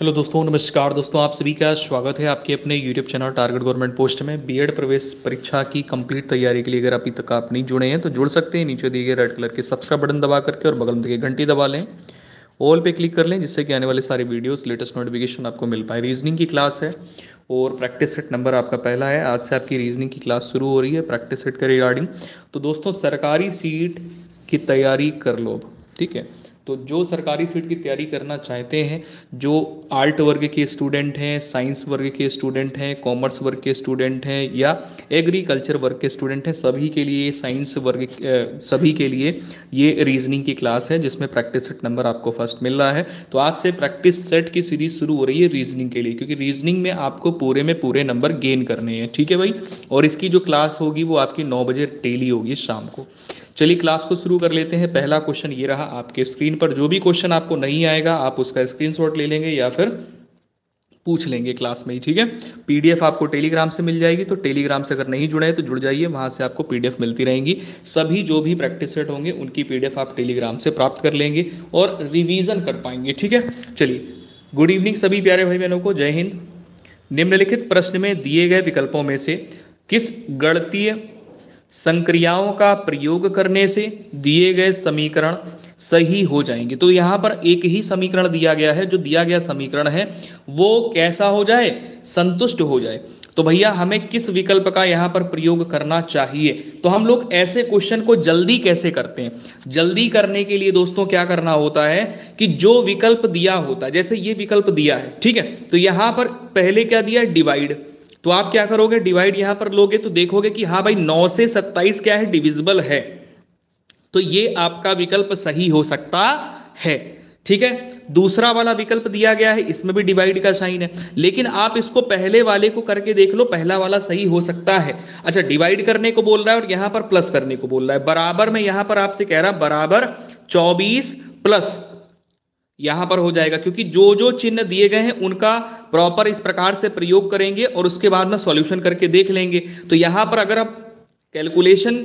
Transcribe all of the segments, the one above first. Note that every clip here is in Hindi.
हेलो दोस्तों, नमस्कार दोस्तों। आप सभी का स्वागत है आपके अपने YouTube channel target government post में। बीएड प्रवेश परीक्षा की कंप्लीट तैयारी के लिए अगर अभी तक आप नहीं जुड़े हैं तो जुड़ सकते हैं। नीचे दिए गए रेड कलर के सब्सक्राइब बटन दबा करके और बगल में दिए घंटी दबा लें, ऑल पे क्लिक कर लें, जिससे कि आने वाले सारे वीडियोस लेटेस्ट नोटिफिकेशन आपको मिल पाए। रीजनिंग की क्लास है और प्रैक्टिस सेट नंबर आपका पहला है। आज से आपकी रीजनिंग की क्लास शुरू हो रही है प्रैक्टिस सेट के रिगार्डिंग। तो दोस्तों, सरकारी सीट की तैयारी कर लो, ठीक है। तो जो सरकारी सीट की तैयारी करना चाहते हैं, जो आर्ट वर्ग के स्टूडेंट हैं, साइंस वर्ग के स्टूडेंट हैं, कॉमर्स वर्ग के स्टूडेंट हैं या एग्रीकल्चर वर्ग के स्टूडेंट हैं, सभी के लिए साइंस वर्ग सभी के लिए ये रीजनिंग की क्लास है, जिसमें प्रैक्टिस सेट नंबर आपको फर्स्ट मिल रहा है। तो आज से प्रैक्टिस सेट की सीरीज शुरू हो रही है रीजनिंग के लिए, क्योंकि रीजनिंग में आपको पूरे में पूरे नंबर गेन करने हैं, ठीक है भाई। और इसकी जो क्लास होगी वो आपकी 9 बजे डेली होगी शाम को। चलिए क्लास को शुरू कर लेते हैं। पहला क्वेश्चन ये रहा आपके स्क्रीन पर। जो भी क्वेश्चन आपको नहीं आएगा आप उसका स्क्रीनशॉट ले लेंगे या फिर पूछ लेंगे क्लास में ही, ठीक है। पीडीएफ आपको टेलीग्राम से मिल जाएगी, तो टेलीग्राम से अगर नहीं जुड़े हैं तो जुड़ जाइए, वहां से आपको पीडीएफ मिलती रहेंगी। सभी जो भी प्रैक्टिस सेट होंगे उनकी पीडीएफ आप टेलीग्राम से प्राप्त कर लेंगे और रिवीजन कर पाएंगे, ठीक है। चलिए, गुड इवनिंग सभी प्यारे भाई बहनों को, जय हिंद। निम्नलिखित प्रश्न में दिए गए विकल्पों में से किस गणितीय संक्रियाओं का प्रयोग करने से दिए गए समीकरण सही हो जाएंगे। तो यहां पर एक ही समीकरण दिया गया है, जो दिया गया समीकरण है वो कैसा हो जाए, संतुष्ट हो जाए। तो भैया हमें किस विकल्प का यहां पर प्रयोग करना चाहिए। तो हम लोग ऐसे क्वेश्चन को जल्दी कैसे करते हैं। जल्दी करने के लिए दोस्तों क्या करना होता है कि जो विकल्प दिया होता है, जैसे ये विकल्प दिया है, ठीक है, तो यहां पर पहले क्या दिया, डिवाइड। तो आप क्या करोगे, डिवाइड यहां पर लोगे तो देखोगे कि हाँ भाई 9 से 27 क्या है, डिविजिबल है। तो ये आपका विकल्प सही हो सकता है, ठीक है। दूसरा वाला विकल्प दिया गया है, इसमें भी डिवाइड का साइन है, लेकिन आप इसको पहले वाले को करके देख लो, पहला वाला सही हो सकता है। अच्छा, डिवाइड करने को बोल रहा है और यहां पर प्लस करने को बोल रहा है। बराबर में यहां पर आपसे कह रहा है बराबर 24 प्लस यहां पर हो जाएगा, क्योंकि जो जो चिन्ह दिए गए हैं उनका प्रॉपर इस प्रकार से प्रयोग करेंगे और उसके बाद में सॉल्यूशन करके देख लेंगे। तो यहां पर अगर आप कैलकुलेशन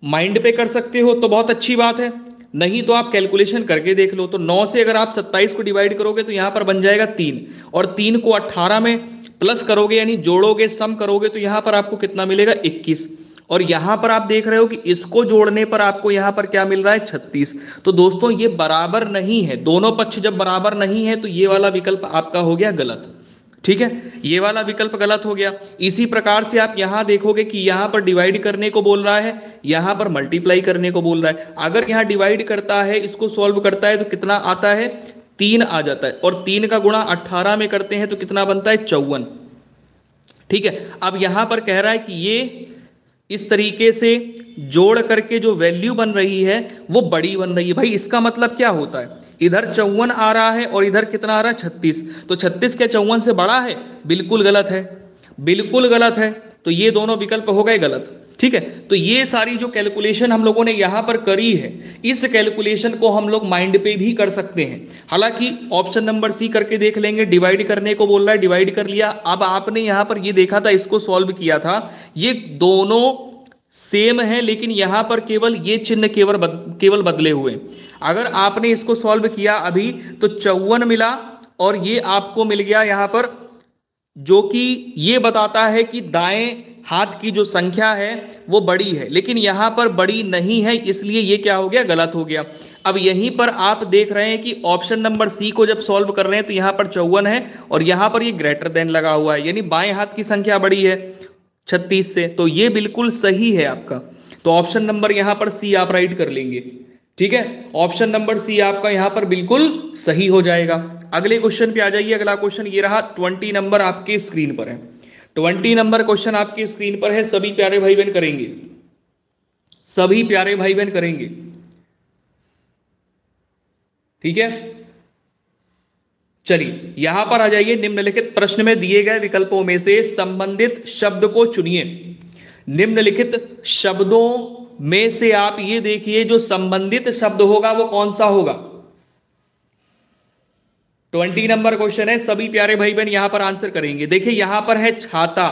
माइंड पे कर सकते हो तो बहुत अच्छी बात है, नहीं तो आप कैलकुलेशन करके देख लो। तो 9 से अगर आप 27 को डिवाइड करोगे तो यहां पर बन जाएगा 3, और 3 को 18 में प्लस करोगे यानी जोड़ोगे, सम करोगे, तो यहां पर आपको कितना मिलेगा, 21। और यहां पर आप देख रहे हो कि इसको जोड़ने पर आपको यहां पर क्या मिल रहा है, 36। तो दोस्तों ये बराबर नहीं है, दोनों पक्ष जब बराबर नहीं है तो ये वाला विकल्प आपका हो गया गलत, ठीक है। ये वाला विकल्प गलत हो गया। इसी प्रकार से आप यहां देखोगे कि यहां पर डिवाइड करने को बोल रहा है, यहां पर मल्टीप्लाई करने को बोल रहा है। अगर यहां डिवाइड करता है, इसको सॉल्व करता है तो कितना आता है, 3 आ जाता है, और 3 का गुणा 18 में करते हैं तो कितना बनता है, 54, ठीक है। अब यहां पर कह रहा है कि ये इस तरीके से जोड़ करके जो वैल्यू बन रही है वो बड़ी बन रही है। भाई इसका मतलब क्या होता है, इधर 54 आ रहा है और इधर कितना आ रहा है, 36। तो 36 क्या 54 से बड़ा है, बिल्कुल गलत है, बिल्कुल गलत है। तो ये दोनों विकल्प हो गए गलत, ठीक है। तो ये सारी जो कैलकुलेशन हम लोगों ने यहां पर करी है, इस कैलकुलेशन को हम लोग माइंड पे भी कर सकते हैं। हालांकि ऑप्शन नंबर सी करके देख लेंगे, डिवाइड करने को बोल रहा है, डिवाइड कर लिया। अब आपने यहां पर ये देखा था, इसको सॉल्व किया था, ये दोनों सेम है, लेकिन यहां पर केवल ये चिन्ह केवल बदले हुए। अगर आपने इसको सॉल्व किया अभी तो 54 मिला, और ये आपको मिल गया यहां पर, जो कि ये बताता है कि दाएं हाथ की जो संख्या है वो बड़ी है, लेकिन यहां पर बड़ी नहीं है, इसलिए ये क्या हो गया, गलत हो गया। अब यहीं पर आप देख रहे हैं कि ऑप्शन नंबर सी को जब सॉल्व कर रहे हैं तो यहां पर 54 है और यहां पर ये ग्रेटर देन लगा हुआ है, यानी बाएं हाथ की संख्या बड़ी है 36 से। तो ये बिल्कुल सही है आपका। तो ऑप्शन नंबर यहां पर सी आप राइट कर लेंगे, ठीक है। ऑप्शन नंबर सी आपका यहां पर बिल्कुल सही हो जाएगा। अगले क्वेश्चन पे आ जाइए। अगला क्वेश्चन ये रहा, 20 नंबर आपके स्क्रीन पर है। 20 नंबर क्वेश्चन आपके स्क्रीन पर है। सभी प्यारे भाई बहन करेंगे, सभी प्यारे भाई बहन करेंगे, ठीक है। चलिए यहां पर आ जाइए। निम्नलिखित प्रश्न में दिए गए विकल्पों में से संबंधित शब्द को चुनिए। निम्नलिखित शब्दों में से आप ये देखिए, जो संबंधित शब्द होगा वो कौन सा होगा। 20 नंबर क्वेश्चन है, सभी प्यारे भाई बहन यहां पर आंसर करेंगे। देखिए यहां पर है छाता,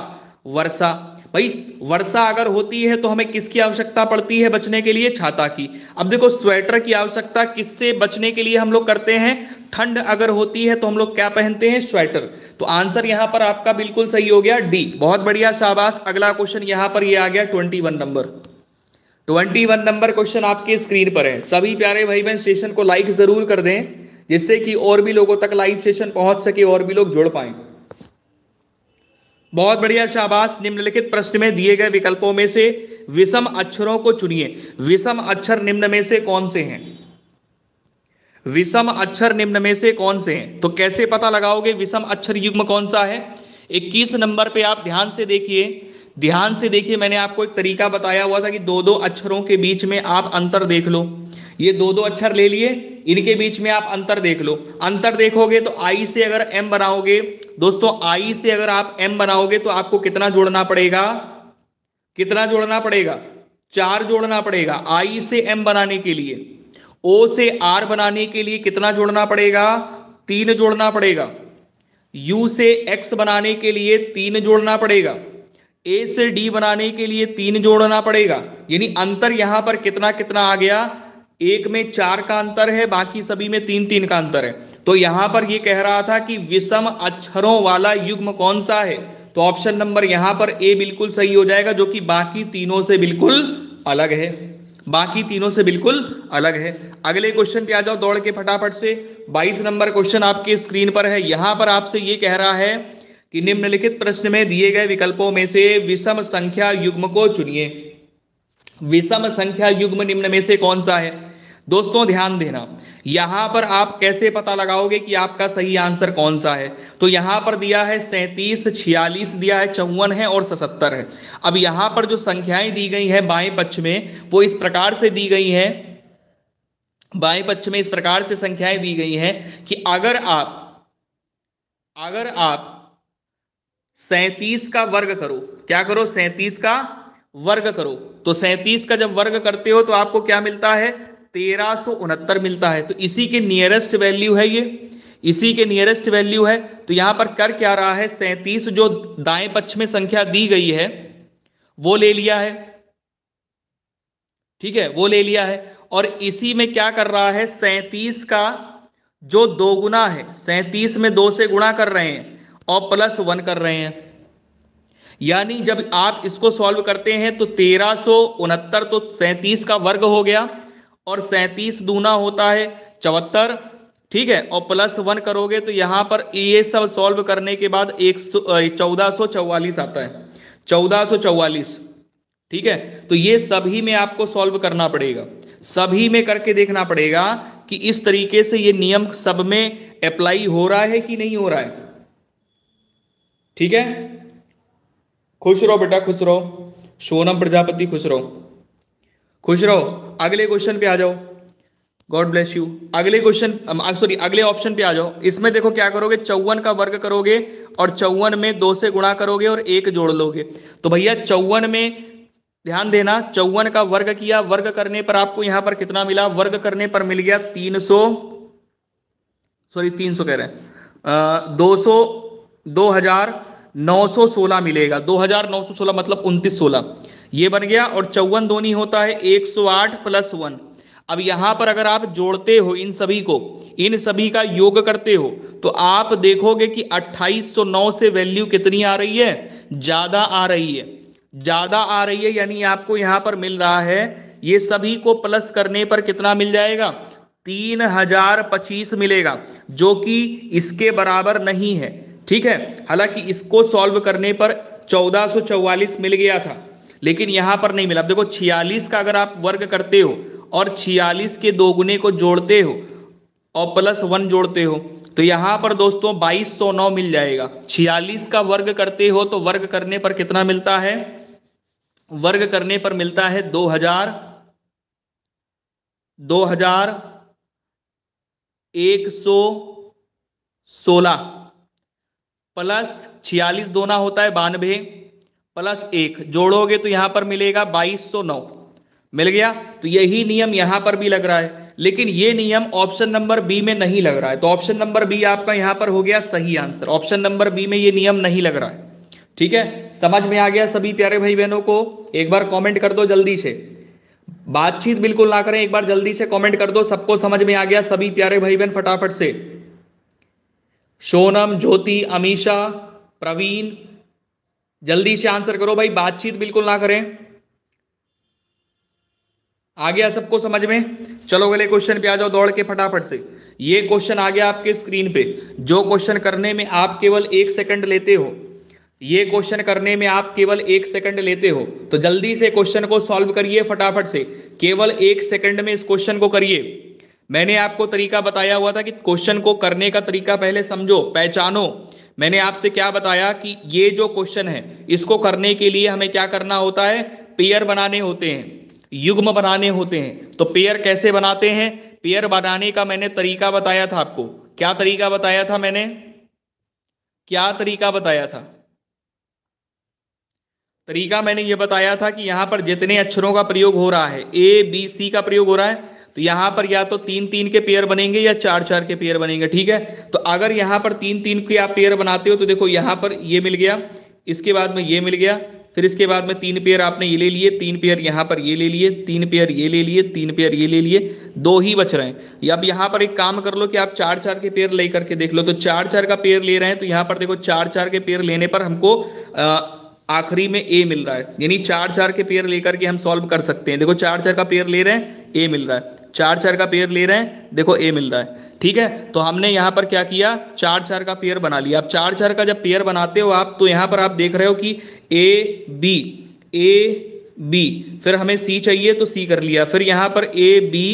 वर्षा। भाई वर्षा अगर होती है तो हमें किसकी आवश्यकता पड़ती है बचने के लिए, छाता की। अब देखो स्वेटर की आवश्यकता किससे बचने के लिए हम लोग करते हैं, ठंड अगर होती है तो हम लोग क्या पहनते हैं? स्वेटर। तो आंसर यहां पर आपका बिल्कुल सही हो गया डी। बहुत बढ़िया, शाबाश। अगला क्वेश्चन यहां पर ये आ गया 21 नंबर। 21 नंबर क्वेश्चन आपके स्क्रीन पर है। सभी प्यारे भाई बहन सेशन को लाइक जरूर कर दें, जिससे कि और भी लोगों तक लाइव सेशन पहुंच सके और भी लोग जुड़ पाए। बहुत बढ़िया, शाबाश। निम्नलिखित प्रश्न में दिए गए विकल्पों में से विषम अक्षरों को चुनिए। विषम अक्षर निम्न में से कौन से हैं? विषम अक्षर निम्न में से कौन से हैं? तो कैसे पता लगाओगे विषम अक्षर युग्म कौन सा है? 21 नंबर पे आप ध्यान से देखिए, ध्यान से देखिए। मैंने आपको एक तरीका बताया हुआ था कि दो दो अक्षरों के बीच में आप अंतर देख लो। ये दो दो अक्षर ले लिए, इनके बीच में आप अंतर देख लो। अंतर देखोगे तो आई से अगर एम बनाओगे दोस्तों, आई से अगर आप एम बनाओगे तो आपको कितना जोड़ना पड़ेगा? कितना जोड़ना पड़ेगा? 4 जोड़ना पड़ेगा आई से एम बनाने के लिए। ओ से आर बनाने के लिए कितना जोड़ना पड़ेगा? 3 जोड़ना पड़ेगा। यू से एक्स बनाने के लिए 3 जोड़ना पड़ेगा। ए से डी बनाने के लिए 3 जोड़ना पड़ेगा। यानी अंतर यहां पर कितना कितना आ गया? एक में 4 का अंतर है, बाकी सभी में 3-3 का अंतर है। तो यहां पर ये कह रहा था कि विषम अक्षरों वाला युग्म कौन सा है? तो ऑप्शन नंबर यहां पर ए बिल्कुल सही हो जाएगा, जो कि बाकी तीनों से बिल्कुल अलग है। बाकी तीनों से बिल्कुल अलग है। अगले क्वेश्चन पे आ जाओ दौड़ के फटाफट से। 22 नंबर क्वेश्चन आपके स्क्रीन पर है। यहां पर आपसे ये कह रहा है कि निम्नलिखित प्रश्न में दिए गए विकल्पों में से विषम संख्या युग्म को चुनिए। विषम संख्या युग्म निम्न में से कौन सा है? दोस्तों ध्यान देना, यहां पर आप कैसे पता लगाओगे कि आपका सही आंसर कौन सा है? तो यहां पर दिया है 37, 46 दिया है, 54 है और 77 है। अब यहां पर जो संख्याएं दी गई है बाएं पक्ष में, वो इस प्रकार से दी गई है। बाएं पक्ष में इस प्रकार से संख्याएं दी गई हैं कि अगर आप 37 का वर्ग करो, क्या करो? 37 का वर्ग करो। तो 37 का जब वर्ग करते हो तो आपको क्या मिलता है? 1369 मिलता है। तो इसी के नियरेस्ट वैल्यू है ये, इसी के नियरेस्ट वैल्यू है। तो यहां पर कर क्या रहा है? 37 जो दाएं पक्ष में संख्या दी गई है वो ले लिया है, ठीक है, वो ले लिया है। और इसी में क्या कर रहा है? 37 का जो 2 गुना है, 37 में 2 से गुणा कर रहे हैं और +1 कर रहे हैं। यानी जब आप इसको सॉल्व करते हैं तो 1369 तो 37 का वर्ग हो गया, और 37 दूना होता है 74, ठीक है, और +1 करोगे तो यहां पर ये सब सॉल्व करने के बाद 1444 आता है। 1444, ठीक है। तो ये सभी में आपको सॉल्व करना पड़ेगा, सभी में करके देखना पड़ेगा कि इस तरीके से ये नियम सब में अप्लाई हो रहा है कि नहीं हो रहा है, ठीक है। खुश रहो बेटा, खुश रहो। सोनम प्रजापति खुश रहो, खुश रहो। अगले क्वेश्चन पे आ जाओ। God bless you. अगले क्वेश्चन, सॉरी अगले ऑप्शन पे आ जाओ। इसमें देखो क्या करोगे? 54 का वर्ग करोगे और 54 में 2 से गुणा करोगे और 1 जोड़ लोगे। तो भैया 54 में ध्यान देना, 54 का वर्ग किया, वर्ग करने पर आपको यहां पर कितना मिला? वर्ग करने पर मिल गया 300 कह रहे हैं 2916 मिलेगा। 2916 मतलब 2916 ये बन गया। और 54 दूनी होता है 108 + 1। अब यहां पर अगर आप जोड़ते हो इन सभी को, इन सभी का योग करते हो, तो आप देखोगे कि 2809 से वैल्यू कितनी आ रही है? ज्यादा आ रही है, ज्यादा आ रही है। यानी आपको यहां पर मिल रहा है, ये सभी को प्लस करने पर कितना मिल जाएगा? 3025 मिलेगा, जो कि इसके बराबर नहीं है, ठीक है। हालांकि इसको सॉल्व करने पर 1444 मिल गया था, लेकिन यहां पर नहीं मिला। अब देखो 46 का अगर आप वर्ग करते हो और 46 के 2 गुने को जोड़ते हो और +1 जोड़ते हो, तो यहां पर दोस्तों 2209 मिल जाएगा। 46 का वर्ग करते हो तो वर्ग करने पर कितना मिलता है? वर्ग करने पर मिलता है 2116 प्लस 46 दोना होता है 92 +1 जोड़ोगे तो यहां पर मिलेगा 2209 मिल गया। तो यही नियम यहां पर भी लग रहा है, लेकिन ये नियम ऑप्शन नंबर बी में नहीं लग रहा है। तो ऑप्शन नंबर बी आपका यहां पर हो गया सही आंसर। ऑप्शन नंबर बी में ये नियम नहीं लग रहा है, ठीक है। समझ में आ गया सभी प्यारे भाई बहनों को? एक बार कमेंट कर दो जल्दी से, बातचीत बिल्कुल ना करें, एक बार जल्दी से कमेंट कर दो। सबको समझ में आ गया सभी प्यारे भाई बहन? फटाफट से सोनम, ज्योति, अमीषा, प्रवीण, जल्दी से आंसर करो भाई, बातचीत बिल्कुल ना करें। आ गया सबको समझ में? चलो अगले क्वेश्चन पे आ जाओ दौड़ के फटाफट से। ये क्वेश्चन आ गया आपके स्क्रीन पे, जो क्वेश्चन करने में आप केवल 1 सेकंड लेते हो, ये क्वेश्चन करने में आप केवल 1 सेकंड लेते हो, तो जल्दी से क्वेश्चन को सॉल्व करिए फटाफट से, केवल 1 सेकंड में इस क्वेश्चन को करिए। मैंने आपको तरीका बताया हुआ था कि क्वेश्चन को करने का तरीका पहले समझो, पहचानो। मैंने आपसे क्या बताया कि ये जो क्वेश्चन है इसको करने के लिए हमें क्या करना होता है, पेयर बनाने होते हैं, युग्म बनाने होते हैं। तो पेयर कैसे बनाते हैं, पेयर बनाने का मैंने तरीका बताया था आपको। क्या तरीका बताया था मैंने, क्या तरीका बताया था? तरीका मैंने ये बताया था कि यहां पर जितने अक्षरों का प्रयोग हो रहा है, ए बी सी का प्रयोग हो रहा है, तो यहां पर या तो 3-3 के पेयर बनेंगे या 4-4 के पेयर बनेंगे। ठीक है, तो अगर यहां पर 3-3 के आप पेयर बनाते हो तो देखो यहां पर ये मिल गया, इसके बाद में ये मिल गया, फिर इसके बाद में 3 पेयर आपने ये ले लिए, 3 पेयर यहां पर ये ले लिए, 3 पेयर ये ले लिए, 3 पेयर ये ले लिए, 2 ही बच रहे हैं। अब यहां पर एक काम कर लो कि आप 4-4 के पेयर लेकर के देख लो, तो 4-4 का पेयर ले रहे हैं, तो यहां पर देखो 4-4 के पेयर लेने पर हमको आखिरी में ए मिल रहा है, यानी 4-4 के पेयर लेकर के हम सॉल्व कर सकते हैं। देखो 4-4 का पेयर ले रहे हैं, ए मिल रहा है, 4-4 का पेयर ले रहे हैं, देखो ए मिल रहा है। ठीक है, तो हमने यहां पर क्या किया, 4-4 का पेयर बना लिया। अब 4-4 का जब पेयर बनाते हो आप, तो यहां पर आप देख रहे हो कि ए बी, फिर हमें सी चाहिए तो सी कर लिया, फिर यहां पर ए बी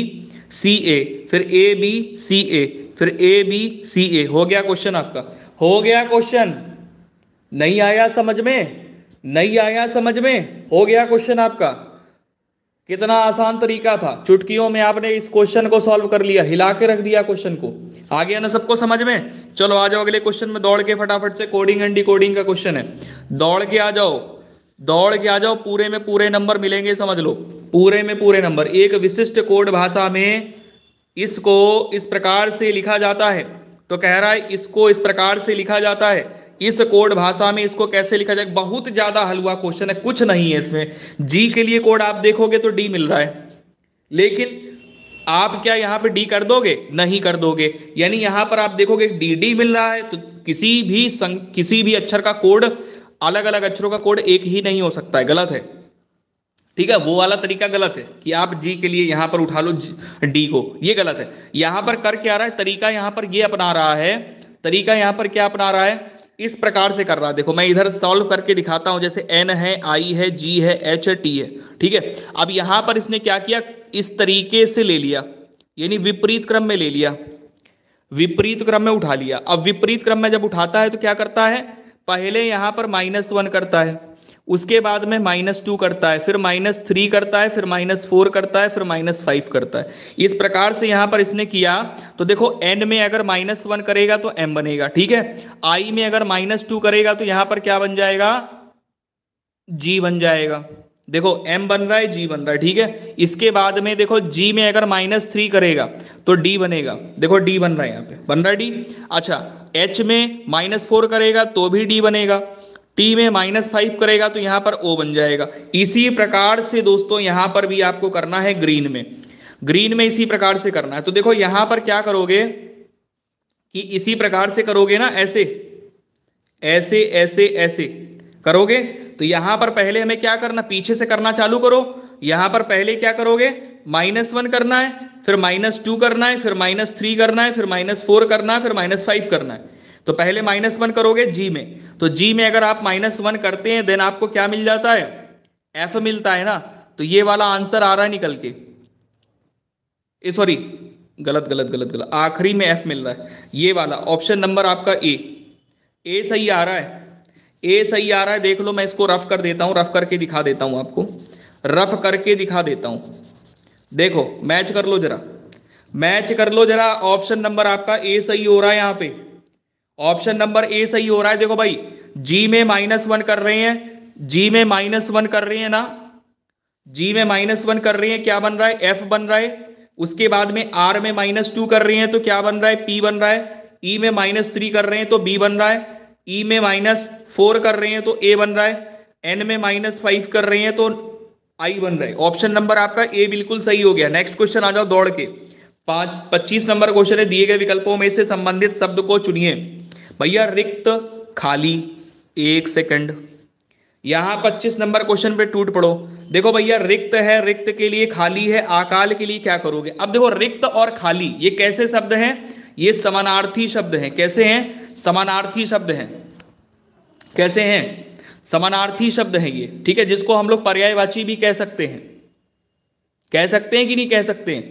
सी ए, फिर ए बी सी ए, फिर ए बी सी ए। हो गया क्वेश्चन आपका, हो गया क्वेश्चन। नहीं आया समझ में, नहीं आया समझ में, हो गया क्वेश्चन आपका। कितना आसान तरीका था, चुटकियों में आपने इस क्वेश्चन को सॉल्व कर लिया, हिला के रख दिया क्वेश्चन को। आ गया ना सबको समझ में? चलो आ जाओ अगले क्वेश्चन में दौड़ के फटाफट से। कोडिंग एंड डिकोडिंग का क्वेश्चन है, दौड़ के आ जाओ, दौड़ के आ जाओ। पूरे में पूरे नंबर मिलेंगे, समझ लो, पूरे में पूरे नंबर। एक विशिष्ट कोड भाषा में इसको इस प्रकार से लिखा जाता है, तो कह रहा है इसको इस प्रकार से लिखा जाता है, इस कोड भाषा में इसको कैसे लिखा जाए। बहुत ज्यादा हलवा क्वेश्चन है, कुछ नहीं है इसमें। जी के लिए कोड आप देखोगे तो डी मिल रहा है, लेकिन आप क्या यहां पे डी कर दोगे? नहीं कर दोगे। यानी यहां पर आप देखोगे डी डी मिल रहा है, तो किसी भी अक्षर का कोड, अलग अलग अक्षरों का कोड एक ही नहीं हो सकता है, गलत है। ठीक है, वो वाला तरीका गलत है कि आप जी के लिए यहां पर उठा लो डी को, ये गलत है। यहां पर कर क्या रहा है, तरीका यहां पर ये अपना रहा है, तरीका यहां पर क्या अपना रहा है, इस प्रकार से कर रहा है। देखो मैं इधर सॉल्व करके दिखाता हूं, जैसे एन है, आई है, जी है, एच है, टी है। ठीक है, अब यहां पर इसने क्या किया, इस तरीके से ले लिया, यानी विपरीत क्रम में ले लिया, विपरीत क्रम में उठा लिया। अब विपरीत क्रम में जब उठाता है तो क्या करता है, पहले यहां पर -1 करता है, उसके बाद में -2 करता है, फिर -3 करता है, फिर -4 करता है, फिर -5 करता है। इस प्रकार से यहां पर इसने किया। तो देखो n में अगर -1 करेगा तो m बनेगा, ठीक है। i में अगर -2 करेगा तो यहां पर क्या बन जाएगा, g बन जाएगा। देखो m बन रहा है, g बन रहा है, ठीक है। इसके बाद में देखो g में अगर -3 करेगा तो d बनेगा, देखो d बन रहा है, यहाँ पे बन रहा है d। अच्छा, h में -4 करेगा तो भी d बनेगा, t में -5 करेगा तो यहां पर o बन जाएगा। इसी प्रकार से दोस्तों यहां पर भी आपको करना है ग्रीन में, ग्रीन में इसी प्रकार से करना है। तो देखो यहां पर क्या करोगे कि इसी प्रकार से करोगे ना, ऐसे ऐसे ऐसे ऐसे करोगे। तो यहां पर पहले हमें क्या करना, पीछे से करना चालू करो। यहां पर पहले क्या करोगे, -1 करना है, फिर -2 करना है, फिर -3 करना है, फिर -4 करना है, फिर -5 करना है। तो पहले -1 करोगे जी में, तो जी में अगर आप -1 करते हैं देन आपको क्या मिल जाता है, एफ मिलता है ना। तो ये वाला आंसर आ रहा है निकल के, सॉरी गलत गलत गलत गलत, आखिरी में एफ मिल रहा है, ये वाला ऑप्शन नंबर आपका ए सही आ रहा है, ए सही आ रहा है। देख लो मैं इसको रफ कर देता हूं, रफ करके दिखा देता हूं आपको, रफ करके दिखा देता हूं। देखो मैच कर लो जरा, मैच कर लो जरा, ऑप्शन नंबर आपका ए सही हो रहा है, यहाँ पे ऑप्शन नंबर ए सही हो रहा है। देखो भाई जी में -1 कर रहे हैं, जी में -1 कर रहे हैं ना, जी में -1 कर रहे हैं, क्या बन रहा है, एफ बन रहा है। उसके बाद में आर में -2 कर रहे हैं तो क्या बन रहा है, पी बन रहा है। ई में -3 कर रहे हैं तो बी बन रहा है। ई में -4 कर रहे हैं तो ए बन रहा है। एन में -5 कर रहे हैं तो आई बन रहा है। ऑप्शन नंबर आपका ए बिल्कुल सही हो गया। नेक्स्ट क्वेश्चन आ जाओ दौड़ के, 25 नंबर क्वेश्चन है, दिए गए विकल्पों में से संबंधित शब्द को चुनिए। भैया रिक्त, खाली, 1 सेकंड। यहां 25 नंबर क्वेश्चन पे टूट पड़ो। देखो भैया रिक्त है, रिक्त के लिए खाली है, आकाल के लिए क्या करोगे? अब देखो रिक्त और खाली ये कैसे शब्द हैं? ये समानार्थी शब्द हैं। कैसे हैं? समानार्थी शब्द हैं। कैसे हैं? समानार्थी शब्द हैं ये, ठीक है, जिसको हम लोग पर्यायवाची भी कह सकते हैं। कह सकते हैं कि नहीं कह सकते हैं?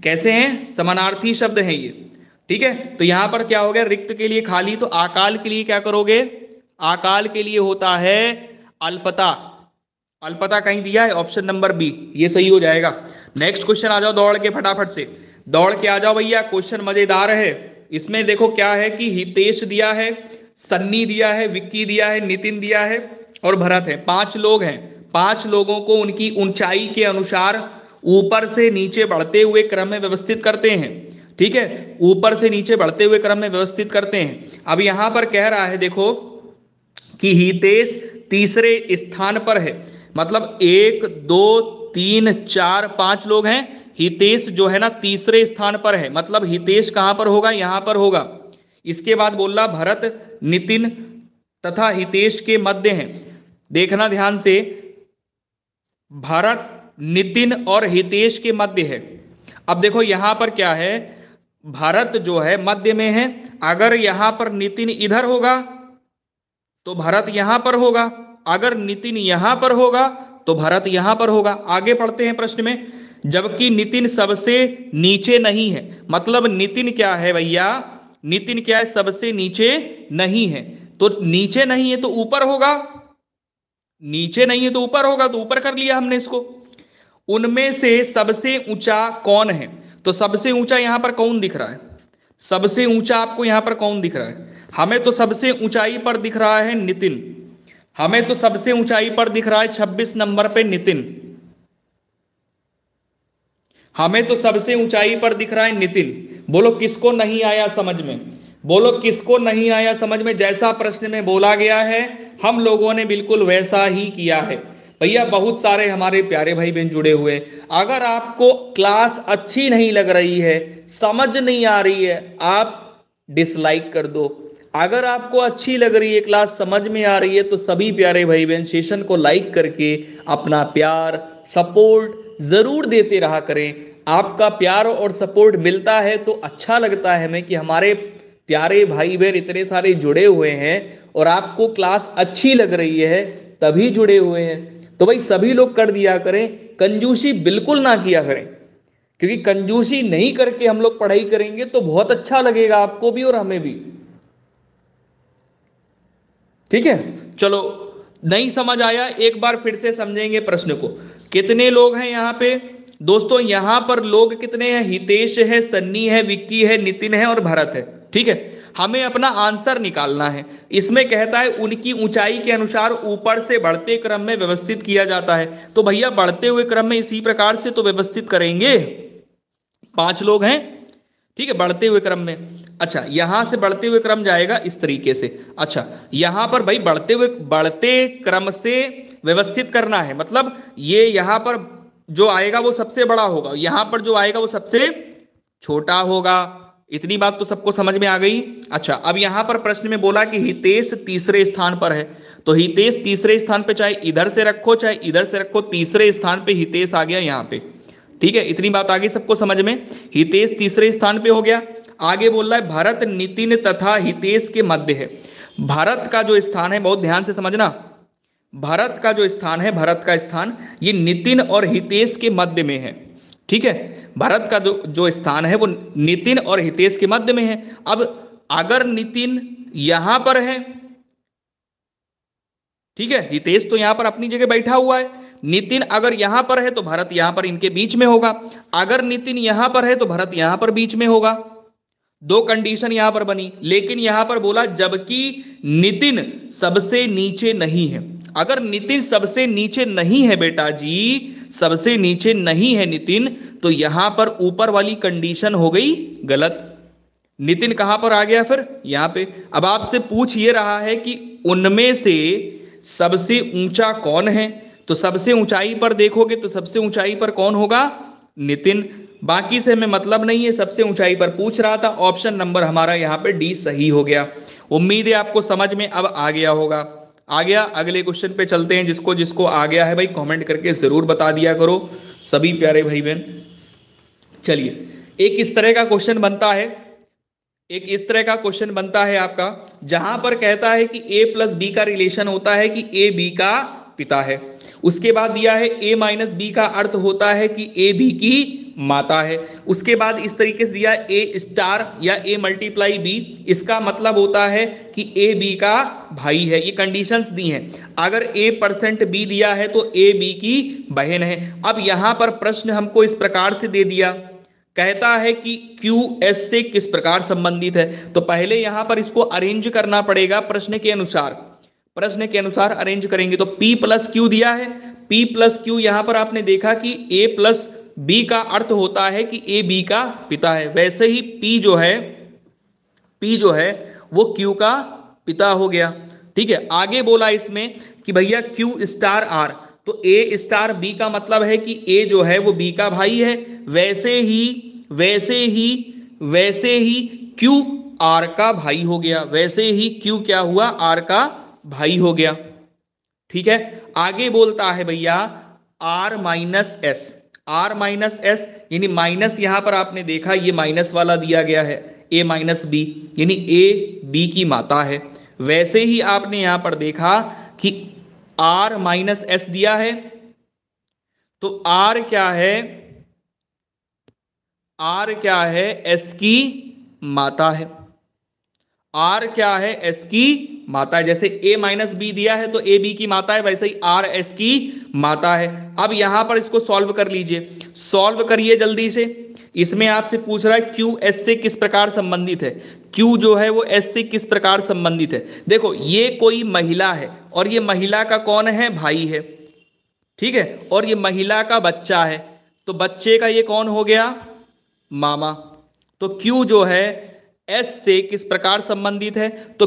कैसे हैं? समानार्थी शब्द हैं ये, ठीक है। तो यहां पर क्या हो गया? रिक्त के लिए खाली, तो आकाल के लिए क्या करोगे? आकाल के लिए होता है अल्पता। अल्पता कहीं दिया है? ऑप्शन नंबर बी, ये सही हो जाएगा। नेक्स्ट क्वेश्चन आ जाओ दौड़ के, फटाफट से दौड़ के आ जाओ भैया। क्वेश्चन मजेदार है। इसमें देखो क्या है कि हितेश दिया है, सन्नी दिया है, विक्की दिया है, नितिन दिया है और भरत है। 5 लोग हैं। 5 लोगों को उनकी ऊंचाई के अनुसार ऊपर से नीचे बढ़ते हुए क्रम में व्यवस्थित करते हैं, ठीक है, ऊपर से नीचे बढ़ते हुए क्रम में व्यवस्थित करते हैं। अब यहां पर कह रहा है देखो कि हितेश तीसरे स्थान पर है, मतलब 1 2 3 4 5 लोग हैं। हितेश जो है ना तीसरे स्थान पर है, मतलब हितेश कहां पर होगा? यहां पर होगा। इसके बाद बोल रहा भरत, नितिन तथा हितेश के मध्य हैं। देखना ध्यान से, भरत, नितिन और हितेश के मध्य है। अब देखो यहां पर क्या है? भरत जो है मध्य में है। अगर यहां पर नितिन इधर होगा तो भरत यहां पर होगा, अगर नितिन यहां पर होगा तो भरत यहां पर होगा। आगे पढ़ते हैं प्रश्न में। जबकि नितिन सबसे नीचे नहीं है, मतलब नितिन क्या है भैया? नितिन क्या है? सबसे नीचे नहीं है। तो नीचे नहीं है तो ऊपर होगा, नीचे नहीं है तो ऊपर होगा, तो ऊपर कर लिया हमने इसको। उनमें से सबसे ऊंचा कौन है? तो सबसे ऊंचा यहां पर कौन दिख रहा है? सबसे ऊंचा आपको यहां पर कौन दिख रहा है? हमें तो सबसे ऊंचाई पर दिख रहा है नितिन। हमें तो सबसे ऊंचाई पर दिख रहा है 26 नंबर पे नितिन। हमें तो सबसे ऊंचाई पर दिख रहा है नितिन। बोलो किसको नहीं आया समझ में? बोलो किसको नहीं आया समझ में? जैसा प्रश्न में बोला गया है हम लोगों ने बिल्कुल वैसा ही किया है भैया। बहुत सारे हमारे प्यारे भाई बहन जुड़े हुए। अगर आपको क्लास अच्छी नहीं लग रही है, समझ नहीं आ रही है, आप डिसलाइक कर दो। अगर आपको अच्छी लग रही है क्लास, समझ में आ रही है, तो सभी प्यारे भाई बहन सेशन को लाइक करके अपना प्यार सपोर्ट जरूर देते रहा करें। आपका प्यार और सपोर्ट मिलता है तो अच्छा लगता है हमें कि हमारे प्यारे भाई बहन इतने सारे जुड़े हुए हैं और आपको क्लास अच्छी लग रही है तभी जुड़े हुए हैं। तो भाई सभी लोग कर दिया करें, कंजूसी बिल्कुल ना किया करें, क्योंकि कंजूसी नहीं करके हम लोग पढ़ाई करेंगे तो बहुत अच्छा लगेगा आपको भी और हमें भी, ठीक है। चलो, नहीं समझ आया एक बार फिर से समझेंगे प्रश्न को। कितने लोग हैं यहाँ पे दोस्तों? यहाँ पर लोग कितने हैं? हितेश है, सन्नी है, विक्की है, नितिन है और भरत है, ठीक है। हमें अपना आंसर निकालना है। इसमें कहता है उनकी ऊंचाई के अनुसार ऊपर से बढ़ते क्रम में व्यवस्थित किया जाता है। तो भैया बढ़ते हुए क्रम में इसी प्रकार से तो व्यवस्थित करेंगे। 5 लोग हैं, ठीक है, बढ़ते हुए क्रम में। अच्छा, यहां से बढ़ते हुए क्रम जाएगा इस तरीके से। अच्छा, यहां पर भाई बढ़ते क्रम से व्यवस्थित करना है, मतलब ये यहां पर जो आएगा वो सबसे बड़ा होगा, यहां पर जो आएगा वो सबसे छोटा होगा। इतनी बात तो सबको समझ में आ गई। अच्छा, अब यहां पर प्रश्न में बोला कि हितेश तीसरे स्थान पर है, तो हितेश तीसरे स्थान पे चाहे इधर से रखो चाहे इधर से रखो, तीसरे स्थान पे हितेश आ गया यहां पे, ठीक है। इतनी बात आ गई सबको समझ में? हितेश तीसरे स्थान पे हो गया। आगे बोल रहा है भरत, नितिन तथा हितेश के मध्य है। भरत का जो स्थान है, बहुत ध्यान से समझना, भरत का जो स्थान है, भरत का स्थान ये नितिन और हितेश के मध्य में है, ठीक है। भरत का जो स्थान है वो नितिन और हितेश के मध्य में है। अब अगर नितिन यहां पर है, ठीक है, हितेश तो यहां पर अपनी जगह बैठा हुआ है, नितिन अगर यहां पर है तो भरत यहां पर इनके बीच में होगा। अगर नितिन यहां पर है तो भरत यहां पर बीच में होगा। 2 कंडीशन यहां पर बनी, लेकिन यहां पर बोला जबकि नितिन सबसे नीचे नहीं है। अगर नितिन सबसे नीचे नहीं है बेटा जी, सबसे नीचे नहीं है नितिन, तो यहां पर ऊपर वाली कंडीशन हो गई गलत। नितिन कहां पर आ गया फिर? यहां पे। अब आपसे पूछ ये रहा है कि उनमें से सबसे ऊंचा कौन है, तो सबसे ऊंचाई पर देखोगे तो सबसे ऊंचाई पर कौन होगा? नितिन, बाकी से हमें मतलब नहीं है, सबसे ऊंचाई पर पूछ रहा था। ऑप्शन नंबर हमारा यहाँ पे डी सही हो गया। उम्मीद है आपको समझ में अब आ गया होगा। आ गया, अगले क्वेश्चन पे चलते हैं। जिसको जिसको आ गया है भाई कमेंट करके जरूर बता दिया करो सभी प्यारे भाई बहन। चलिए, एक इस तरह का क्वेश्चन बनता है, एक इस तरह का क्वेश्चन बनता है आपका, जहां पर कहता है कि a प्लस बी का रिलेशन होता है कि a बी का पिता है। उसके बाद दिया है a माइनस बी का अर्थ होता है कि a बी की माता है। उसके बाद इस तरीके से दिया a स्टार या a मल्टीप्लाई b, इसका मतलब होता है कि a b का भाई है। ये कंडीशंस दी हैं। अगर a% b दिया है तो a b की बहन है। अब यहां पर प्रश्न हमको इस प्रकार से दे दिया, कहता है कि Q S से किस प्रकार संबंधित है। तो पहले यहां पर इसको अरेंज करना पड़ेगा प्रश्न के अनुसार। प्रश्न के अनुसार अरेंज करेंगे तो P प्लस क्यू दिया है। P प्लस क्यू यहां पर आपने देखा कि A प्लस B का अर्थ होता है कि A B का पिता है। वैसे ही P जो है वो Q का पिता हो गया। ठीक है, आगे बोला इसमें कि भैया Q स्टार R, तो A स्टार B का मतलब है कि A जो है वो B का भाई है। वैसे ही Q R का भाई हो गया। वैसे ही Q क्या हुआ, R का भाई हो गया। ठीक है, आगे बोलता है भैया R minus S. R minus S यानी माइनस, यहां पर आपने देखा ये माइनस वाला दिया गया है A माइनस बी, यानी A B की माता है। वैसे ही आपने यहां पर देखा कि R माइनस एस दिया है, तो R क्या है, R क्या है, S की माता है। R क्या है, S की माता है। जैसे A माइनस बी दिया है तो A B की माता है, वैसे ही R S की माता है। अब यहां पर इसको सॉल्व कर लीजिए, सॉल्व करिए जल्दी से। इसमें आपसे पूछ रहा है Q S से किस प्रकार संबंधित है। Q जो है वो S से किस प्रकार संबंधित है। देखो ये कोई महिला है और ये महिला का कौन है, भाई है। ठीक है, और ये महिला का बच्चा है, तो बच्चे का ये कौन हो गया, मामा। तो Q जो है S से किस प्रकार संबंधित है, तो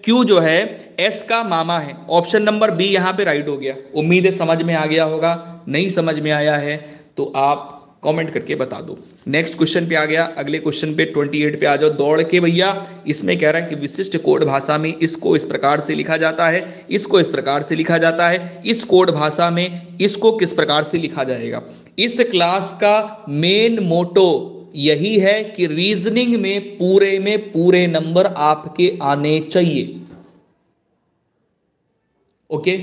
Q जो है S का मामा है। ऑप्शन नंबर बी यहां पे राइट हो गया। उम्मीद है समझ में आ गया होगा। नहीं समझ में आया है तो आप कमेंट करके बता दो। नेक्स्ट क्वेश्चन पे आ गया, अगले क्वेश्चन पे 28 पे आ जाओ दौड़ के भैया। इसमें कह रहा है कि विशिष्ट कोड भाषा में इसको इस प्रकार से लिखा जाता है, इसको इस प्रकार से लिखा जाता है, इस कोड भाषा में इसको किस प्रकार से लिखा जाएगा। इस क्लास का मेन मोटो यही है कि रीजनिंग में पूरे नंबर आपके आने चाहिए। ओके,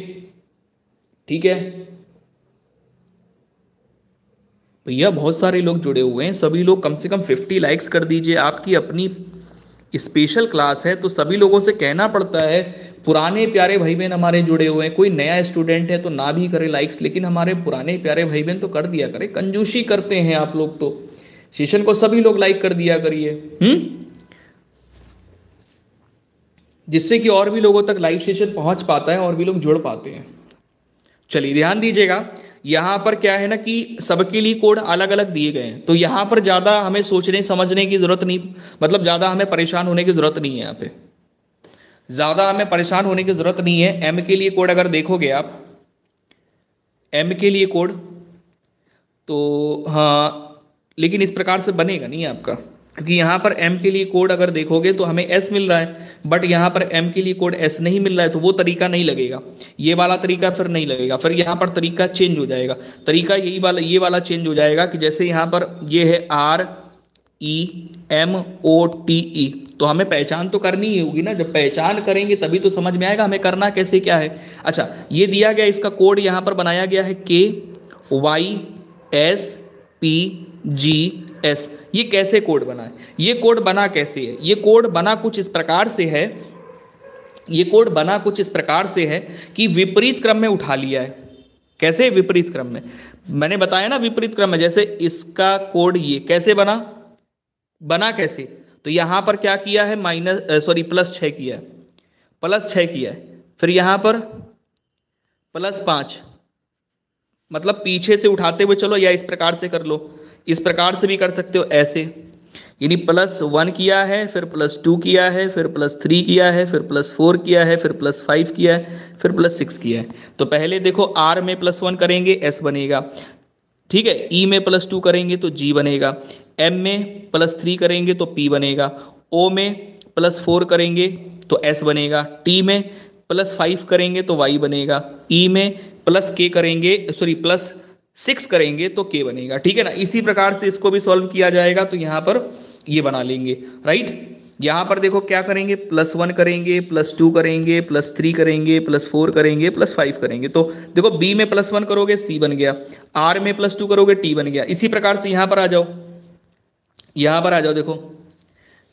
ठीक है भैया, बहुत सारे लोग जुड़े हुए हैं, सभी लोग कम से कम 50 लाइक्स कर दीजिए। आपकी अपनी स्पेशल क्लास है तो सभी लोगों से कहना पड़ता है। पुराने प्यारे भाई बहन हमारे जुड़े हुए हैं, कोई नया स्टूडेंट है तो ना भी करे लाइक्स, लेकिन हमारे पुराने प्यारे भाई बहन तो कर दिया करे। कंजूसी करते हैं आप लोग, तो सेशन को सभी लोग लाइक कर दिया करिए, जिससे कि और भी लोगों तक लाइव सेशन पहुंच पाता है और भी लोग जुड़ पाते हैं। चलिए ध्यान दीजिएगा, यहाँ पर क्या है ना कि सबके लिए कोड अलग अलग दिए गए हैं, तो यहाँ पर ज़्यादा हमें सोचने समझने की ज़रूरत नहीं, मतलब ज़्यादा हमें परेशान होने की ज़रूरत नहीं है। यहाँ पे ज़्यादा हमें परेशान होने की ज़रूरत नहीं है। एम के लिए कोड अगर देखोगे आप, एम के लिए कोड तो हाँ, लेकिन इस प्रकार से बनेगा नहीं आपका, क्योंकि यहाँ पर m के लिए कोड अगर देखोगे तो हमें s मिल रहा है, बट यहाँ पर m के लिए कोड s नहीं मिल रहा है, तो वो तरीका नहीं लगेगा। ये वाला तरीका फिर नहीं लगेगा, फिर यहाँ पर तरीका चेंज हो जाएगा। तरीका यही वाला, ये वाला चेंज हो जाएगा कि जैसे यहाँ पर ये है REMOTE, तो हमें पहचान तो करनी ही होगी ना। जब पहचान करेंगे तभी तो समझ में आएगा हमें करना कैसे क्या है। अच्छा, ये दिया गया, इसका कोड यहाँ पर बनाया गया है KYSPGS। ये कैसे कोड बना है, ये कोड बना कैसे है, ये कोड बना कुछ इस प्रकार से है, ये कोड बना कुछ इस प्रकार से है कि विपरीत क्रम में उठा लिया है। कैसे, विपरीत क्रम में, मैंने बताया ना विपरीत क्रम में। जैसे इसका कोड ये कैसे बना कैसे, तो यहां पर क्या किया है, +6 किया है, +6 किया है, फिर यहां पर +5, मतलब पीछे से उठाते हुए चलो, या इस प्रकार से कर लो, इस प्रकार से भी कर सकते हो ऐसे, यानी +1 किया है, फिर +2 किया है, फिर +3 किया है, फिर +4 किया है, फिर +5 किया है, फिर +6 किया है। तो पहले देखो R में +1 करेंगे S बनेगा, ठीक है। ई में +2 करेंगे तो जी बनेगा, एम में +3 करेंगे तो पी बनेगा, ओ में +4 करेंगे तो एस बनेगा, टी में +5 करेंगे तो वाई बनेगा, ई में +k करेंगे, सॉरी +6 करेंगे तो के बनेगा। ठीक है ना। इसी प्रकार से इसको भी सॉल्व किया जाएगा। तो यहाँ पर ये बना लेंगे, राइट। यहाँ पर देखो क्या करेंगे, +1 करेंगे, +2 करेंगे, +3 करेंगे, +4 करेंगे, +5 करेंगे। तो देखो बी में +1 करोगे सी बन गया, आर में +2 करोगे टी बन गया। इसी प्रकार से यहाँ पर आ जाओ, यहाँ पर आ जाओ, देखो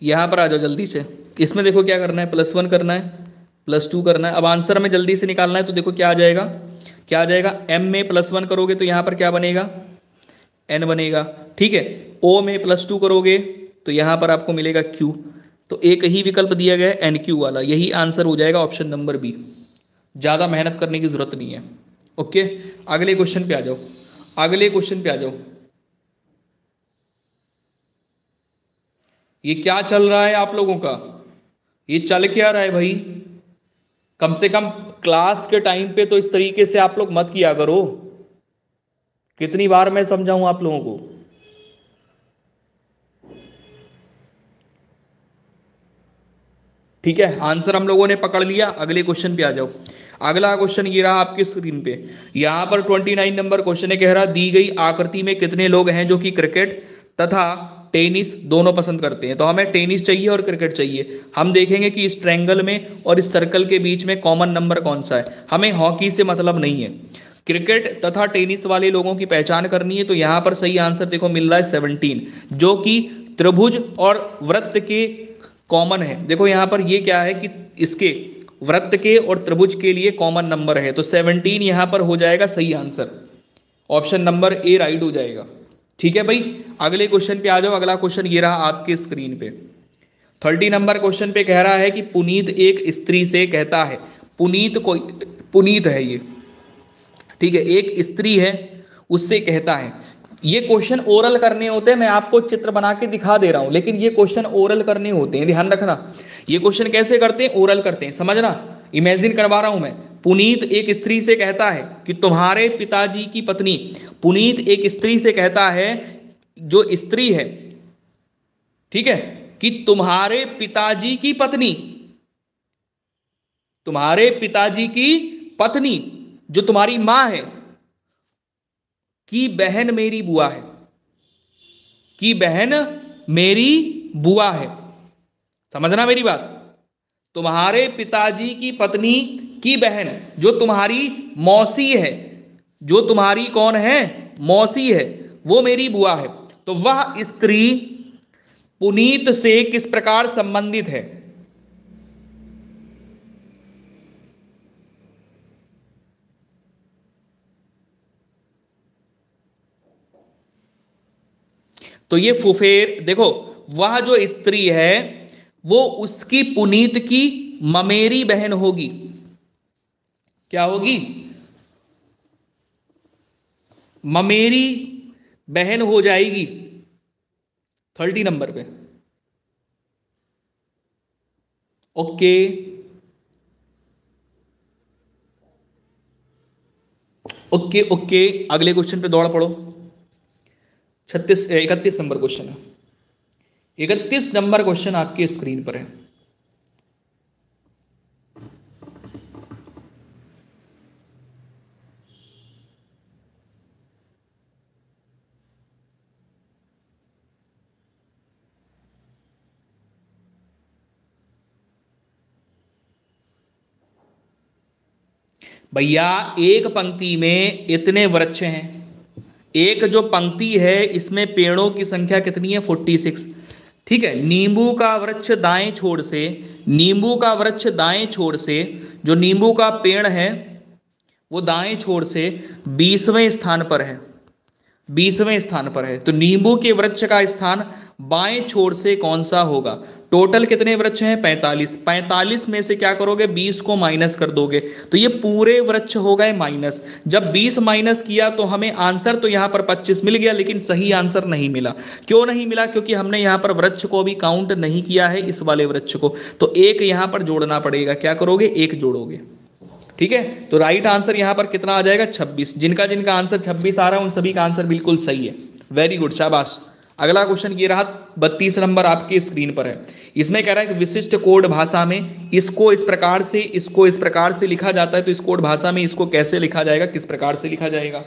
यहाँ पर आ जाओ जल्दी से। इसमें देखो क्या करना है, +1 करना है, +2 करना है। अब आंसर में जल्दी से निकालना है तो देखो क्या आ जाएगा, क्या आ जाएगा, m में +1 करोगे तो यहाँ पर क्या बनेगा, n बनेगा। ठीक है। o में +2 करोगे तो यहाँ पर आपको मिलेगा q। तो एक ही विकल्प दिया गया है NQ वाला, यही आंसर हो जाएगा ऑप्शन नंबर बी। ज़्यादा मेहनत करने की जरूरत नहीं है। ओके, अगले क्वेश्चन पे आ जाओ, अगले क्वेश्चन पे आ जाओ। ये क्या चल रहा है आप लोगों का, ये चल क्या रहा है भाई। कम से कम क्लास के टाइम पे तो इस तरीके से आप लोग मत किया करो। कितनी बार मैं समझाऊं आप लोगों को। ठीक है, आंसर हम लोगों ने पकड़ लिया। अगले क्वेश्चन पे आ जाओ। अगला क्वेश्चन ये रहा आपकी स्क्रीन पे। यहां पर 29 नंबर क्वेश्चन है, कह रहा दी गई आकृति में कितने लोग हैं जो कि क्रिकेट तथा टेनिस दोनों पसंद करते हैं। तो हमें टेनिस चाहिए और क्रिकेट चाहिए। हम देखेंगे कि इस ट्रायंगल में और इस सर्कल के बीच में कॉमन नंबर कौन सा है। हमें हॉकी से मतलब नहीं है, क्रिकेट तथा टेनिस वाले लोगों की पहचान करनी है। तो यहां पर सही आंसर देखो मिल रहा है 17, जो कि त्रिभुज और वृत्त के कॉमन है। देखो यहां पर ये क्या है कि इसके वृत्त के और त्रिभुज के लिए कॉमन नंबर है। तो 17 यहां पर हो जाएगा सही answer, option number A right हो जाएगा। ठीक है भाई, अगले क्वेश्चन पे आ जाओ। अगला क्वेश्चन ये रहा आपके स्क्रीन पे। 30 नंबर क्वेश्चन पे कह रहा है कि पुनीत एक स्त्री से कहता है, पुनीत है ये, ठीक है, एक स्त्री है, उससे कहता है। ये क्वेश्चन ओरल करने होते हैं, मैं आपको चित्र बना के दिखा दे रहा हूं, लेकिन ये क्वेश्चन ओरल करने होते हैं, ध्यान रखना। ये क्वेश्चन कैसे करते हैं, ओरल करते हैं, समझना। इमेजिन करवा रहा हूं मैं। पुनीत एक स्त्री से कहता है कि तुम्हारे पिताजी की पत्नी, पुनीत एक स्त्री से कहता है, जो स्त्री है, ठीक है, कि तुम्हारे पिताजी की पत्नी, तुम्हारे पिताजी की पत्नी जो तुम्हारी मां है, की बहन मेरी बुआ है, की बहन मेरी बुआ है। समझना मेरी बात। तुम्हारे पिताजी की पत्नी की बहन जो तुम्हारी मौसी है, जो तुम्हारी कौन है, मौसी है, वो मेरी बुआ है। तो वह स्त्री पुनीत से किस प्रकार संबंधित है। तो ये फुफेर, देखो वह जो स्त्री है वो उसकी पुनीत की ममेरी बहन होगी। क्या होगी, ममेरी बहन हो जाएगी 30 नंबर पे। ओके, ओके ओके, अगले क्वेश्चन पे दौड़ पड़ो। 31 नंबर क्वेश्चन है। 31 नंबर क्वेश्चन आपकी स्क्रीन पर है। भैया एक पंक्ति में इतने वृक्ष हैं, एक जो पंक्ति है इसमें पेड़ों की संख्या कितनी है, 46। ठीक है, नींबू का वृक्ष दाएं छोर से, नींबू का वृक्ष दाएं छोर से, जो नींबू का पेड़ है वो दाएं छोर से 20वें स्थान पर है, 20वें स्थान पर है। तो नींबू के वृक्ष का स्थान बाएं छोर से कौन सा होगा। टोटल कितने वृक्ष हैं, 45। 45 में से क्या करोगे, 20 को माइनस कर दोगे, तो ये पूरे वृक्ष हो गए माइनस। जब 20 माइनस किया तो हमें आंसर तो यहाँ पर 25 मिल गया, लेकिन सही आंसर नहीं मिला। क्यों नहीं मिला, क्योंकि हमने यहाँ पर वृक्ष को भी काउंट नहीं किया है, इस वाले वृक्ष को। तो एक यहाँ पर जोड़ना पड़ेगा, क्या करोगे, एक जोड़ोगे। ठीक है, तो राइट आंसर यहाँ पर कितना आ जाएगा 26। जिनका जिनका आंसर 26 आ रहा है उन सभी का आंसर बिल्कुल सही है। वेरी गुड, शाबाश। अगला क्वेश्चन ये रहा 32 नंबर आपकी स्क्रीन पर है। इसमें कह रहा है कि विशिष्ट कोड भाषा में इसको इस प्रकार से लिखा जाता है, तो इस कोड भाषा में इसको कैसे लिखा जाएगा, किस प्रकार से लिखा जाएगा।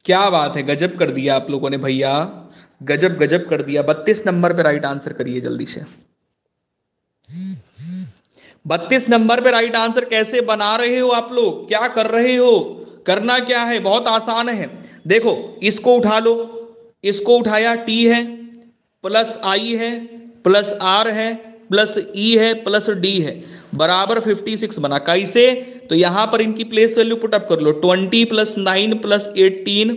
क्या बात है, गजब कर दिया आप लोगों ने भैया, गजब गजब कर दिया। 32 नंबर पे राइट आंसर करिए जल्दी से। 32 नंबर पे राइट आंसर कैसे बना रहे हो आप लोग, क्या कर रहे हो, करना क्या है, बहुत आसान है। देखो इसको उठा लो, इसको उठाया, टी है प्लस आई है प्लस आर है प्लस ई है प्लस डी है बराबर 56 बना। कैसे, तो यहां पर इनकी प्लेस वैल्यू पुटअप कर लो। 20 plus 9 plus 18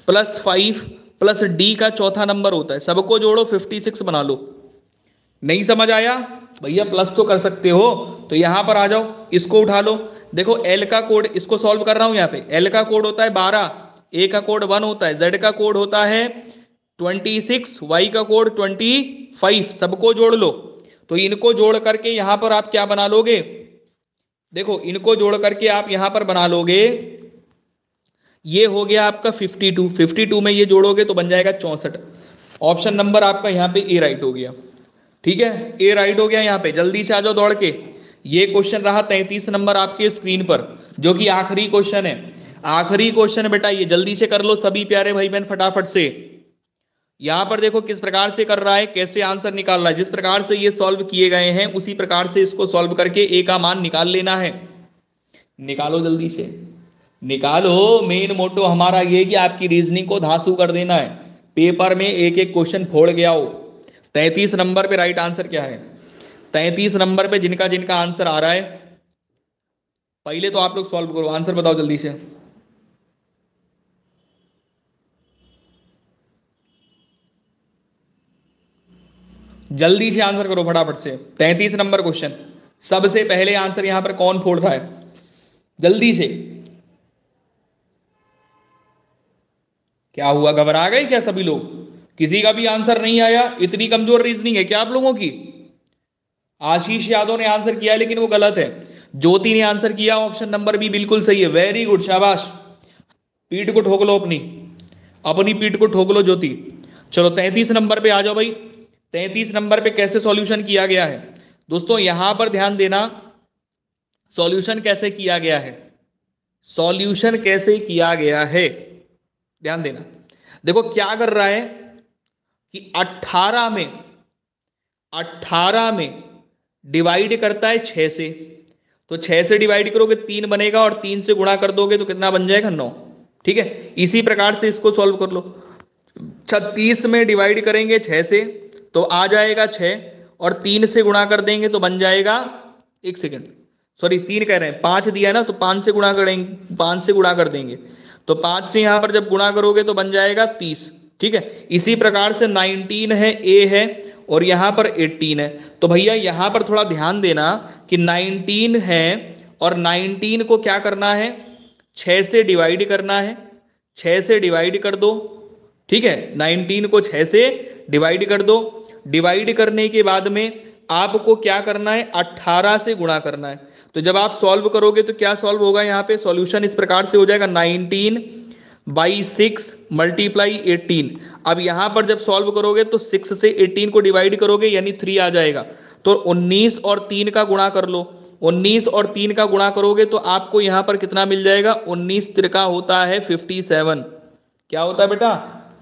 plus 5 plus D का चौथा नंबर होता है, सबको जोड़ो 56 बना लो। नहीं समझ आया भैया, प्लस तो कर सकते हो, तो यहां पर आ जाओ, इसको उठा लो। देखो एल का कोड, इसको सॉल्व कर रहा हूं, यहाँ पे एल का कोड होता है 12, ए का कोड 1 होता है, जेड का कोड होता है 26, वाई का कोड 25, सबको जोड़ लो। तो इनको जोड़ करके यहां पर आप क्या बना लोगे, देखो इनको जोड़ करके आप यहां पर बना लोगे, ये हो गया आपका 52, 52 में ये जोड़ोगे तो बन जाएगा 64। ऑप्शन नंबर आपका यहाँ पे ए राइट हो गया। ठीक है, ए राइट हो गया। यहाँ पे जल्दी से आ जाओ दौड़ के। ये क्वेश्चन रहा 33 नंबर आपके स्क्रीन पर, जो कि आखिरी क्वेश्चन है। आखिरी क्वेश्चन बेटा ये जल्दी से कर लो सभी प्यारे भाई बहन फटाफट से। यहां पर देखो किस प्रकार से कर रहा है, कैसे आंसर निकाल रहा है। जिस प्रकार से ये सॉल्व किए गए हैं उसी प्रकार से इसको सॉल्व करके ए का मान निकाल लेना है। निकालो जल्दी से, निकालो। मेन मोटो हमारा ये कि आपकी रीजनिंग को धांसू कर देना है, पेपर में एक एक क्वेश्चन फोड़ के आओ। 33 नंबर पे राइट आंसर क्या है, 33 नंबर पे जिनका जिनका आंसर आ रहा है, पहले तो आप लोग सॉल्व करो, आंसर बताओ जल्दी से। जल्दी से आंसर करो फटाफट से। 33 नंबर क्वेश्चन, सबसे पहले आंसर यहां पर कौन फोड़ रहा है, जल्दी से। क्या हुआ, घबरा गए क्या सभी लोग, किसी का भी आंसर नहीं आया? इतनी कमजोर रीजनिंग है क्या आप लोगों की? आशीष यादव ने आंसर किया लेकिन वो गलत है। ज्योति ने आंसर किया, ऑप्शन नंबर बी बिल्कुल सही है। वेरी गुड, शाबाश। पीठ को ठोक लो, अपनी पीठ को ठोक लो ज्योति। चलो 33 नंबर पे आ जाओ भाई। 33 नंबर पे कैसे सॉल्यूशन किया गया है दोस्तों, यहां पर ध्यान देना। सॉल्यूशन कैसे किया गया है, सॉल्यूशन कैसे किया गया है, ध्यान देना। देखो क्या कर रहा है कि 18 में डिवाइड करता है 6 से, तो 6 से डिवाइड करोगे 3 बनेगा और 3 से गुणा कर दोगे तो कितना बन जाएगा 9। ठीक है, इसी प्रकार से इसको सॉल्व कर लो। 36 में डिवाइड करेंगे 6 से तो आ जाएगा 6 और 3 से गुणा कर देंगे तो बन जाएगा, एक सेकेंड सॉरी 3 कह रहे हैं, 5 दिया है ना, तो 5 से गुणा करेंगे, 5 से गुणा कर देंगे तो 5 से यहां पर जब गुणा करोगे तो बन जाएगा 30। ठीक है, इसी प्रकार से 19 है, ए है और यहां पर 18 है। तो भैया यहां पर थोड़ा ध्यान देना कि 19 है और 19 को क्या करना है, 6 से डिवाइड करना है, 6 से डिवाइड कर दो। ठीक है, 19 को 6 से डिवाइड कर दो। डिवाइड करने के बाद में आपको क्या करना है, 18 से गुणा करना है। तो जब आप सॉल्व करोगे तो क्या सॉल्व होगा, यहाँ पे सॉल्यूशन इस प्रकार से हो जाएगा 19/6 मल्टीप्लाई 18। अब यहां पर जब सॉल्व करोगे तो 6 से 18 को डिवाइड करोगे यानी 3 आ जाएगा। तो 19 और 3 का गुणा कर लो, 19 और 3 का गुणा करोगे तो आपको यहां पर कितना मिल जाएगा, 19 त्रिका होता है 57। क्या होता है बेटा,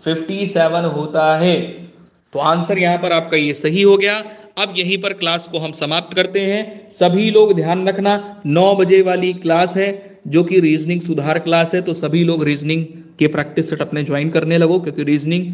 57 होता है। तो आंसर यहां पर आपका ये सही हो गया। अब यहीं पर क्लास को हम समाप्त करते हैं। सभी लोग ध्यान रखना, 9 बजे वाली क्लास है जो कि रीजनिंग सुधार क्लास है, तो सभी लोग रीजनिंग के प्रैक्टिस सेट अपने ज्वाइन करने लगो, क्योंकि रीजनिंग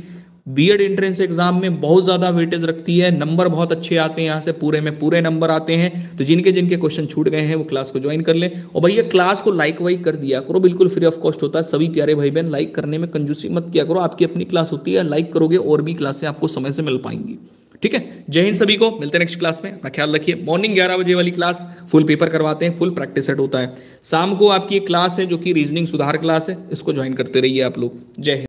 बीएड एंट्रेंस एग्जाम में बहुत ज़्यादा वेटेज रखती है, नंबर बहुत अच्छे आते हैं, यहाँ से पूरे में पूरे नंबर आते हैं। तो जिनके जिनके क्वेश्चन छूट गए हैं वो क्लास को ज्वाइन कर लें। और भैया क्लास को लाइक वाइक कर दिया करो, बिल्कुल फ्री ऑफ कॉस्ट होता है। सभी प्यारे भाई बहन लाइक करने में कंजूसी मत किया करो, आपकी अपनी क्लास होती है, लाइक करोगे और भी क्लासें आपको समय से मिल पाएंगी। ठीक है, जय हिंद सभी को, मिलते हैं नेक्स्ट क्लास में, अपना ख्याल रखिए। मॉर्निंग 11 बजे वाली क्लास फुल पेपर करवाते हैं, फुल प्रैक्टिस सेट होता है। शाम को आपकी एक क्लास है जो कि रीजनिंग सुधार क्लास है, इसको ज्वाइन करते रहिए आप लोग। जय हिंद।